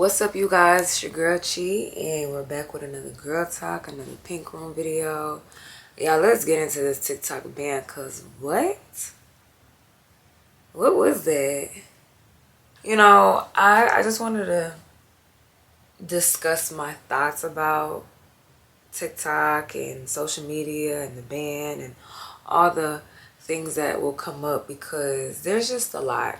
What's up, you guys? It's your girl Chi, and we're back with another girl talk, another pink room video. Y'all, let's get into this TikTok ban, cause what was that? I just wanted to discuss my thoughts about TikTok and social media and the ban and all the things that will come up, because there's just a lot.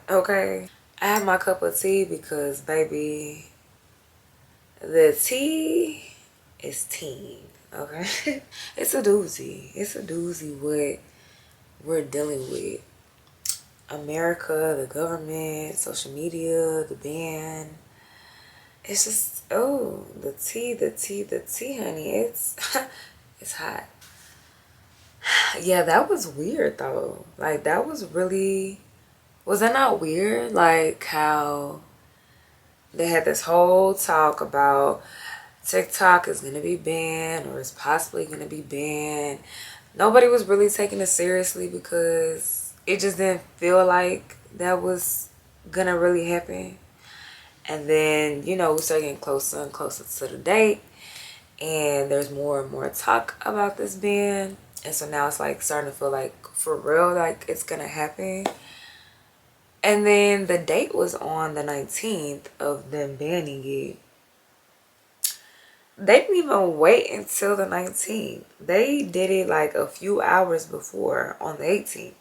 Okay? I have my cup of tea because, baby, the tea is teen, okay? It's a doozy. It's a doozy what we're dealing with. America, the government, social media, the ban. It's just, oh, the tea, honey. It's hot. Yeah, that was weird though. Like, that was really, was that not weird? Like, how they had this whole talk about TikTok is going to be banned, or is possibly going to be banned. Nobody was really taking it seriously because it just didn't feel like that was going to really happen. And then, we start getting closer and closer to the date, and there's more and more talk about this ban. And so now it's like starting to feel like for real, like it's going to happen. And then the date was on the 19th of them banning it. They didn't even wait until the 19th. They did it like a few hours before on the 18th.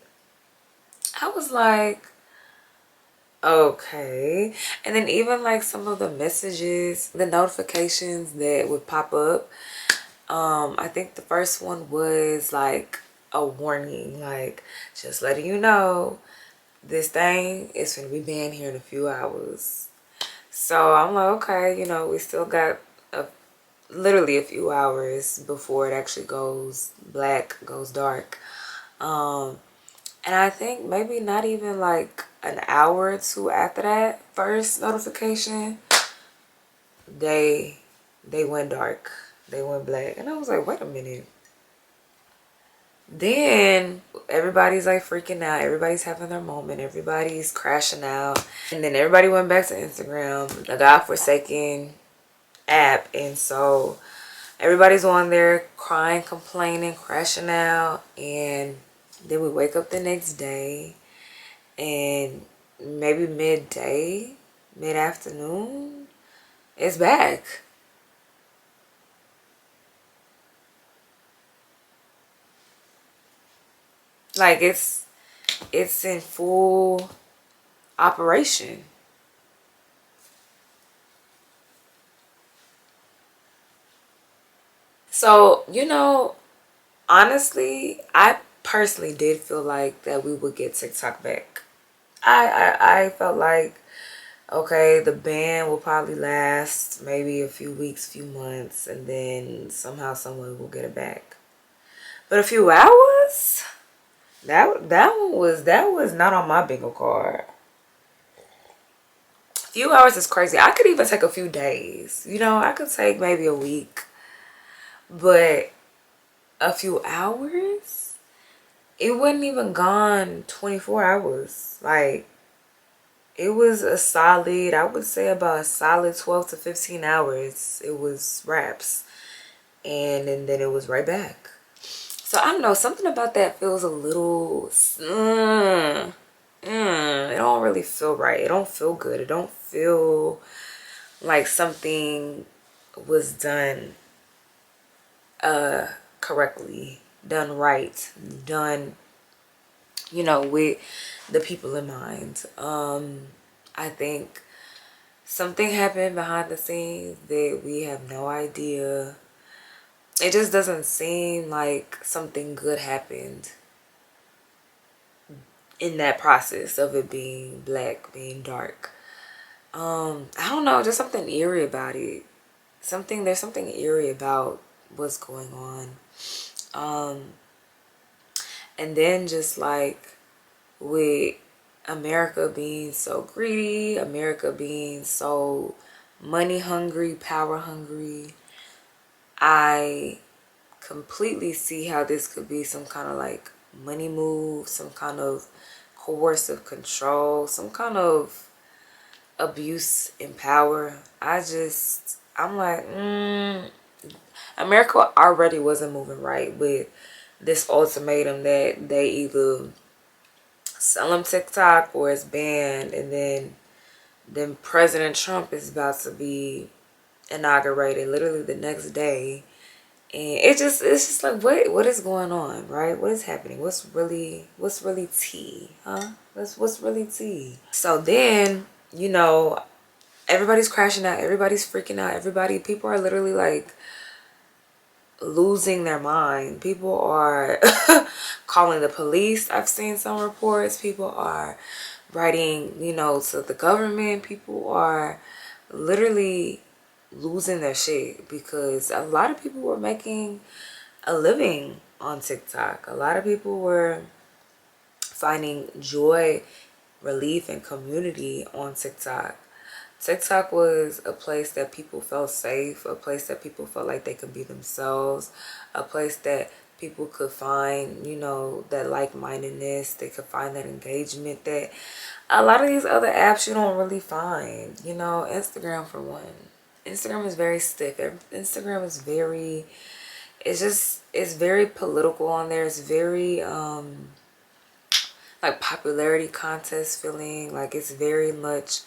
I was like, okay. And then even like some of the messages, the notifications that would pop up, I think the first one was like a warning, like just letting you know this thing is going to be banned here in a few hours. So I'm like, okay, we still got literally a few hours before it actually goes black, goes dark. And I think maybe not even like an hour or two after that first notification, they went dark. They went black. And I was like, wait a minute. Then everybody's like freaking out. Everybody's having their moment. Everybody's crashing out. And then everybody went back to Instagram, the godforsaken app. And so everybody's on there crying, complaining, crashing out. And then we wake up the next day, and maybe midday, mid-afternoon, it's back. Like it's in full operation. So, honestly, I personally did feel like that we would get TikTok back. I felt like, okay, the ban will probably last maybe a few weeks, few months, and then somehow, some way we'll get it back. But a few hours, that was not on my bingo card. A few hours is crazy. I could even take a few days. I could take maybe a week. But a few hours, it wasn't even gone 24 hours. Like, it was a solid, I would say about a solid 12 to 15 hours. It was wraps. And then it was right back. So I don't know, something about that feels a little, it don't really feel right. It don't feel good. It don't feel like something was done correctly, done right, done, with the people in mind. I think something happened behind the scenes that we have no idea. It just doesn't seem like something good happened in that process of it being black, being dark. I don't know, just something eerie about it. There's something eerie about what's going on. And then just like with America being so greedy, America being so money hungry, power hungry, I completely see how this could be some kind of like money move, some kind of coercive control, some kind of abuse in power. I'm like, America already wasn't moving right with this ultimatum that they either sell them TikTok or it's banned, and then President Trump is about to be inaugurated literally the next day. And it's just like, what is going on, right? What is happening? What's really tea, huh? What's really tea? So then, everybody's crashing out, everybody's freaking out, people are literally like losing their mind. People are calling the police. I've seen some reports. People are writing, to the government. People are literally losing their shit because a lot of people were making a living on TikTok. A lot of people were finding joy, relief, and community on TikTok. TikTok was a place that people felt safe, a place that people felt like they could be themselves, a place that people could find, that like-mindedness. They could find that engagement that a lot of these other apps you don't really find. Instagram for one. Instagram is very stiff. Instagram is very, it's very political on there. It's very, like popularity contest feeling. Like it's very much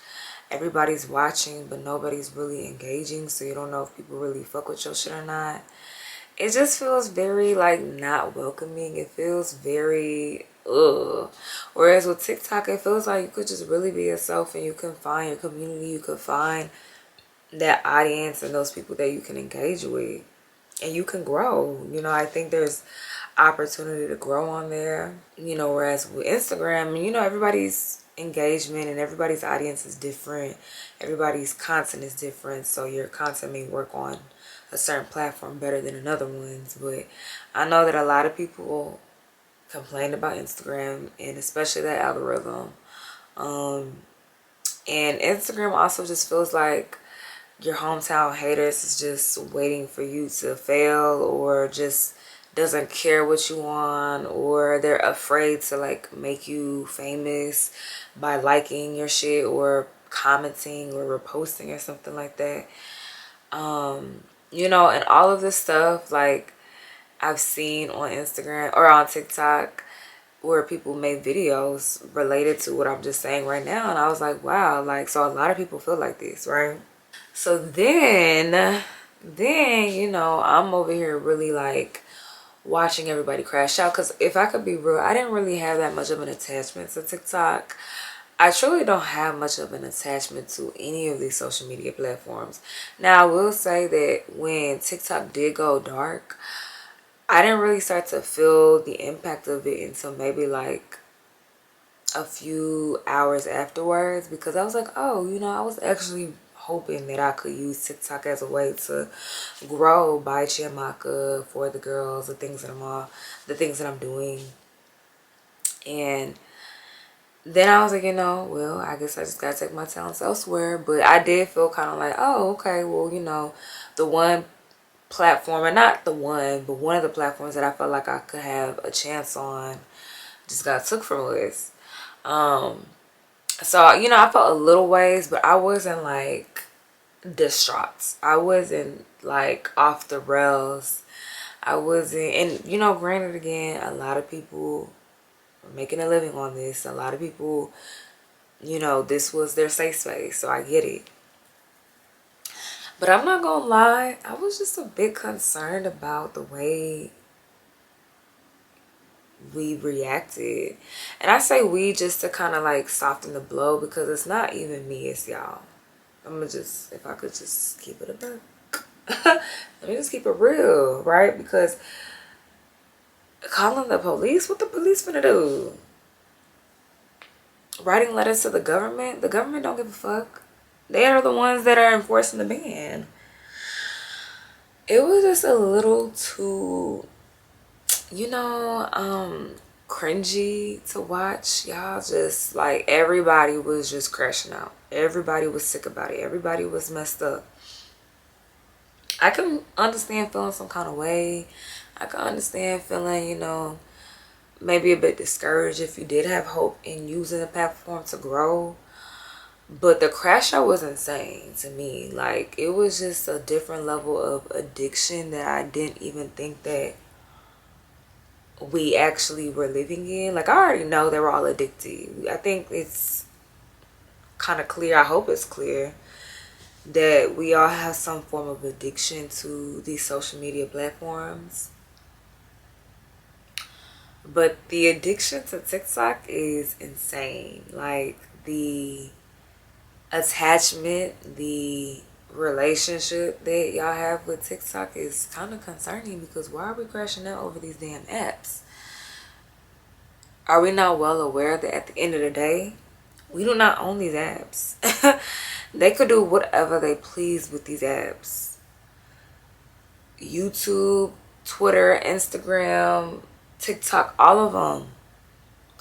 everybody's watching but nobody's really engaging, so you don't know if people really fuck with your shit or not. It just feels very like not welcoming. It feels very ugh. Whereas with TikTok, it feels like you could just really be yourself and you can find your community. You could find that audience and those people that you can engage with, and you can grow. I think there's opportunity to grow on there. Whereas with Instagram, everybody's engagement and everybody's audience is different. Everybody's content is different, so your content may work on a certain platform better than another one's. But I know that a lot of people complain about Instagram, and especially that algorithm. And Instagram also just feels like your hometown haters is just waiting for you to fail, or just doesn't care what you want, or they're afraid to like make you famous by liking your shit or commenting or reposting or something like that. And all of this stuff, like I've seen on Instagram or on TikTok where people make videos related to what I'm just saying right now, and I was like, wow, like, so a lot of people feel like this, right? So then I'm over here really like watching everybody crash out, because if I could be real, I didn't really have that much of an attachment to TikTok. I truly don't have much of an attachment to any of these social media platforms. Now, I will say that when TikTok did go dark, I didn't really start to feel the impact of it until maybe like a few hours afterwards, because I was like, oh, I was actually hoping that I could use TikTok as a way to grow by CHIAMAKA for the girls, the things that I'm doing. And then I was like, well, I guess I just gotta take my talents elsewhere. But I did feel kind of like, oh, okay, well, the one platform, and not the one, but one of the platforms that I felt like I could have a chance on just got took from us. So, I felt a little ways, but I wasn't like distraught. I wasn't like off the rails. I wasn't, and granted, again, a lot of people are making a living on this. A lot of people, this was their safe space, so I get it. But I'm not gonna lie, I was just a bit concerned about the way we reacted. And I say we just to kind of like soften the blow, because it's not even me, it's y'all. I'm gonna just, if I could just keep it a buck. Let me just keep it real, right? Because calling the police, what the police finna do? Writing letters to the government don't give a fuck. They are the ones that are enforcing the ban. It was just a little too, cringy to watch. Y'all, just like everybody was just crashing out. Everybody was sick about it. Everybody was messed up. I can understand feeling some kind of way. I can understand feeling, maybe a bit discouraged if you did have hope in using the platform to grow. But the crash out was insane to me. Like, it was just a different level of addiction that I didn't even think that we actually were living in. Like, I already know they were all addicted. I think it's kind of clear, I hope it's clear, that we all have some form of addiction to these social media platforms. But the addiction to TikTok is insane. Like, the attachment, the relationship that y'all have with TikTok is kind of concerning, because why are we crashing out over these damn apps? Are we not well aware that at the end of the day, we do not own these apps? They could do whatever they please with these apps. YouTube, Twitter, Instagram, TikTok, all of them.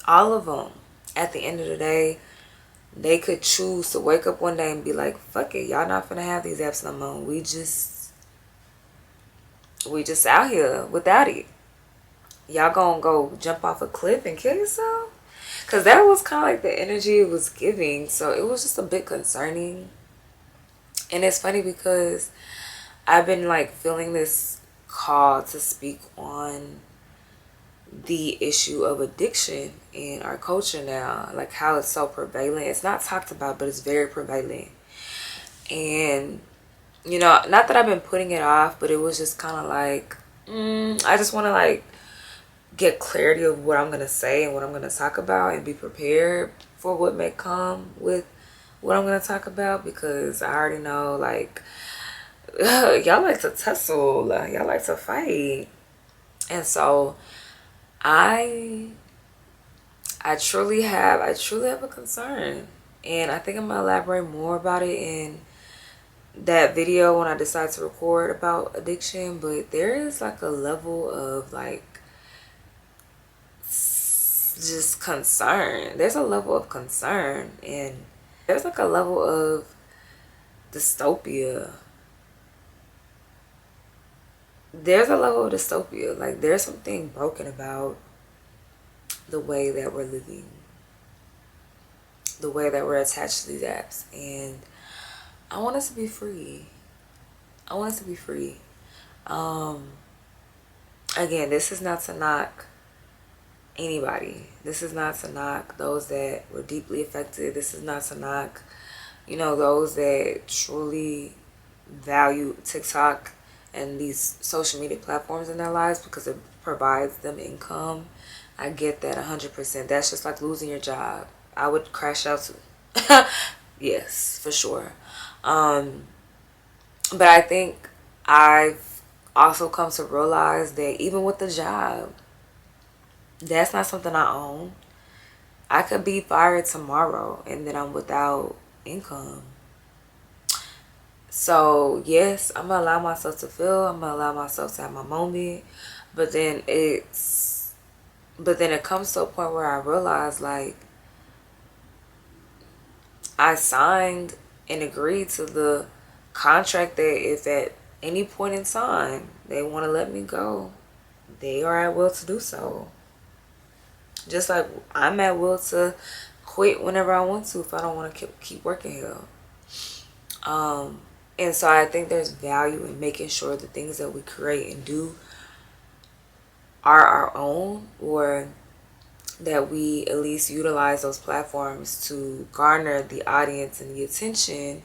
All of them. At the end of the day, they could choose to wake up one day and be like, fuck it, y'all not finna have these apps no more. We just out here without it. Y'all gonna go jump off a cliff and kill yourself? Because that was kind of like the energy it was giving. So it was just a bit concerning. And it's funny because I've been like feeling this call to speak on the issue of addiction in our culture now, like how it's so prevalent. It's not talked about, but it's very prevalent. And you know, not that I've been putting it off, but it was just kind of like, I just want to like get clarity of what I'm gonna say and what I'm gonna talk about, and be prepared for what may come with what I'm gonna talk about, because I already know, like, y'all like to tussle, y'all like to fight. And so I truly have a concern, and I think I'm gonna elaborate more about it in that video when I decide to record about addiction. But there is like a level of like just concern. There's a level of concern, and there's like a level of dystopia. There's a level of dystopia. Like, there's something broken about the way that we're living, the way that we're attached to these apps. And I want us to be free. I want us to be free. Again, this is not to knock anybody. This is not to knock those that were deeply affected. This is not to knock, you know, those that truly value TikTok and these social media platforms in their lives because it provides them income. I get that 100%. That's just like losing your job. I would crash out too. Yes, for sure. But I think I've also come to realize that even with the job, that's not something I own. I could be fired tomorrow and then I'm without income. So yes, I'm gonna allow myself to feel, I'm gonna allow myself to have my moment. But then it comes to a point where I realize, like, I signed and agreed to the contract that if at any point in time they want to let me go, they are at will to do so. Just like I'm at will to quit whenever I want to if I don't want to keep working here. And so I think there's value in making sure the things that we create and do are our own, or that we at least utilize those platforms to garner the audience and the attention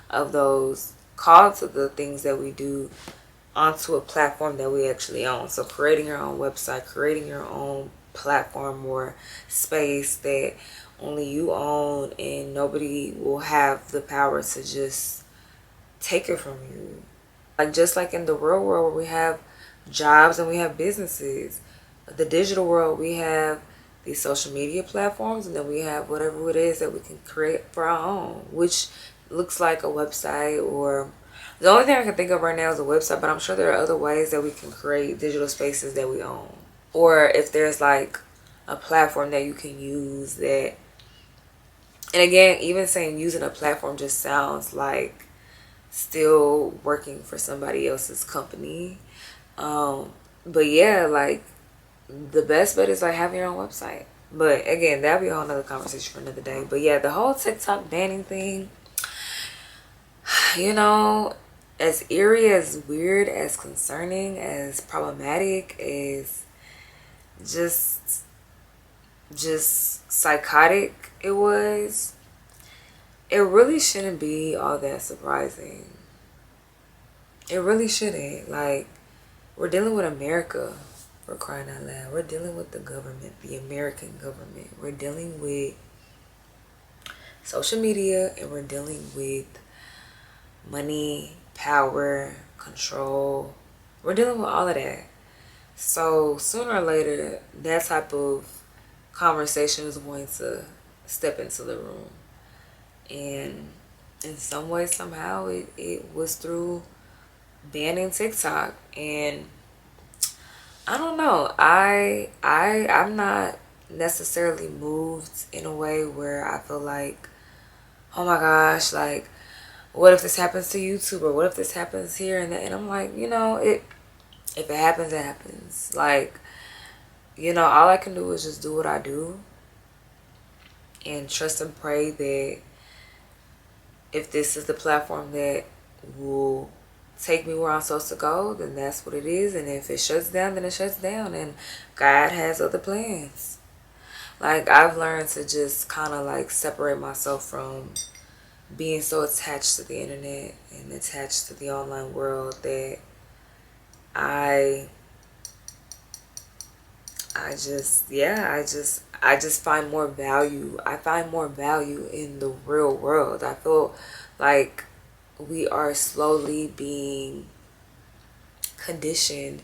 of those called to the things that we do onto a platform that we actually own. So creating your own website, creating your own platform or space that only you own, and nobody will have the power to just take it from you. Like, just like in the real world where we have jobs and we have businesses, the digital world, we have these social media platforms, and then we have whatever it is that we can create for our own, which looks like a website. Or the only thing I can think of right now is a website, but I'm sure there are other ways that we can create digital spaces that we own. Or if there's like a platform that you can use that, and again, even saying using a platform just sounds like still working for somebody else's company. But yeah, like, the best bet is like having your own website. But again, that'll be a whole nother conversation for another day. But yeah, the whole TikTok banning thing, you know, as eerie, as weird, as concerning, as problematic, as just psychotic it was, it really shouldn't be all that surprising. It really shouldn't. Like, we're dealing with America, for crying out loud. We're dealing with the government, the American government. We're dealing with social media, and we're dealing with money, power, control. We're dealing with all of that. So sooner or later, that type of conversation is going to step into the room. And in some way, somehow, it was through banning TikTok. And I don't know. I'm not necessarily moved in a way where I feel like, oh my gosh, like, what if this happens to YouTube, or what if this happens here and that? And I'm like, if it happens, it happens. Like, all I can do is just do what I do and trust and pray that if this is the platform that will take me where I'm supposed to go, then that's what it is. And if it shuts down, then it shuts down. And God has other plans. Like, I've learned to just kind of like separate myself from being so attached to the internet and attached to the online world that I just find more value. I find more value in the real world. I feel like we are slowly being conditioned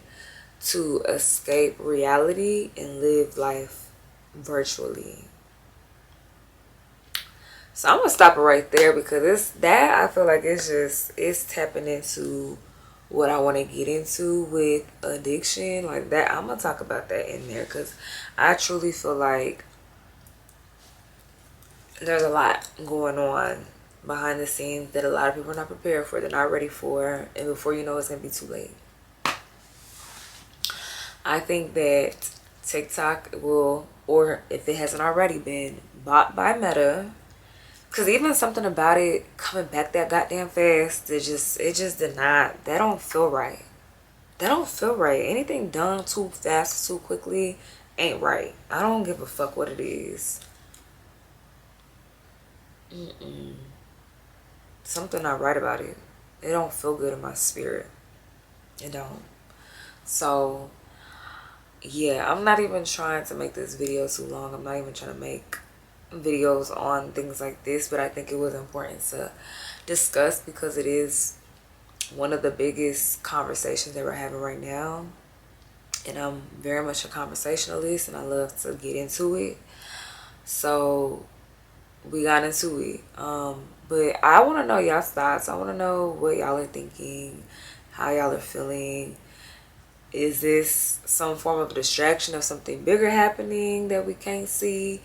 to escape reality and live life virtually. So I'm gonna stop it right there, because I feel like it's tapping into what I want to get into with addiction, like that. I'm gonna talk about that in there, because I truly feel like there's a lot going on behind the scenes that a lot of people are not prepared for, they're not ready for, and before you know, it's gonna be too late. I think that TikTok will, or if it hasn't already been, bought by Meta. Because even something about it coming back that goddamn fast, it just did not, that don't feel right. That don't feel right. Anything done too fast, too quickly, ain't right. I don't give a fuck what it is. Something not right about it. It don't feel good in my spirit. It don't. So, yeah, I'm not even trying to make this video too long. I'm not even trying to make videos on things like this, but I think it was important to discuss, because it is one of the biggest conversations that we're having right now, and I'm very much a conversationalist and I love to get into it. So we got into it, but I want to know y'all's thoughts. I want to know what y'all are thinking, how y'all are feeling. Is this some form of distraction of something bigger happening that we can't see?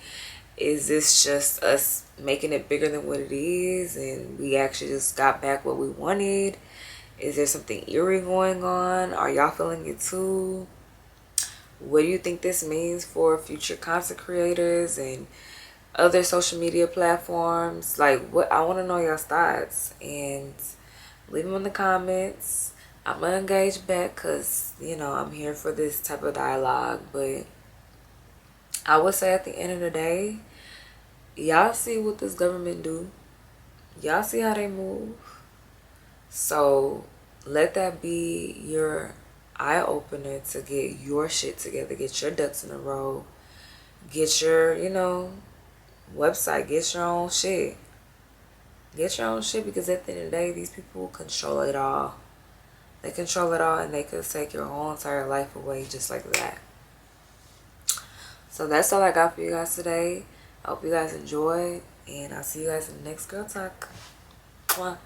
Is this just us making it bigger than what it is, and we actually just got back what we wanted? Is there something eerie going on? Are y'all feeling it too? What do you think this means for future content creators and other social media platforms? Like, what, I want to know your thoughts, and leave them in the comments. I'm gonna engage back, because I'm here for this type of dialogue. But I would say, at the end of the day, y'all see what this government do. Y'all see how they move. So let that be your eye opener to get your shit together, get your ducks in a row, get your website, get your own shit. Get your own shit, because at the end of the day, these people control it all. They control it all, and they could take your whole entire life away just like that. So that's all I got for you guys today. I hope you guys enjoyed, and I'll see you guys in the next Girl Talk. Mwah.